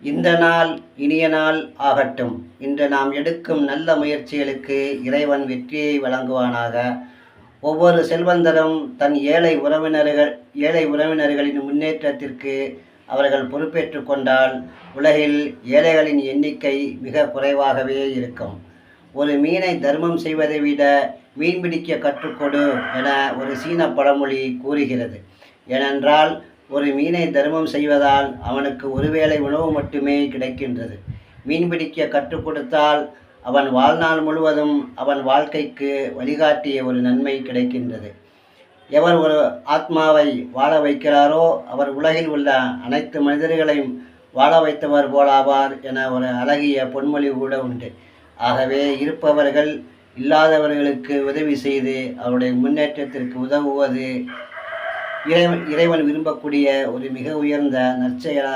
இந்த நாள் இனிய நாள் ஆகட்டும். இன்று நாம் எடுக்கும் நல்ல முயற்சிகளுக்கு இறைவன் வெற்றியை வழங்குவானாக. ஒவ்வொரு செல்வந்தரும் தன் ஏழை உறவினர்களின் முன்னேற்றத்திற்கு அவர்கள் பொறுப்பேற்று கொண்டால் உலகில் ஏழைகளின் எண்ணிக்கை மிக குறைவாகவே இருக்கும். ஒரு மீனை தர்மம் செய்வதை விட மீன் பிடிக்க கற்றுக்கொடு என ஒரு சீன பழமொழி கூறுகிறது. ஏனென்றால் ஒரு மீனை தர்மம் செய்வதால் அவனுக்கு ஒருவேளை உணவு மட்டுமே கிடைக்கின்றது. மீன் பிடிக்க கற்றுக் கொடுத்தால் அவன் வாழ்நாள் முழுவதும் அவன் வாழ்க்கைக்கு வழிகாட்டிய ஒரு நன்மை கிடைக்கின்றது. எவர் ஒரு ஆத்மாவை வாழ வைக்கிறாரோ அவர் உலகில் உள்ள அனைத்து மனிதர்களையும் வாழ வைத்தவர் போலாவார் என ஒரு அழகிய பொன்மொழி கூட உண்டு. ஆகவே இருப்பவர்கள் இல்லாதவர்களுக்கு உதவி செய்து அவருடைய முன்னேற்றத்திற்கு உதவுவது இறைவன் விரும்பக்கூடிய ஒரு மிக உயர்ந்த நற்செயலாக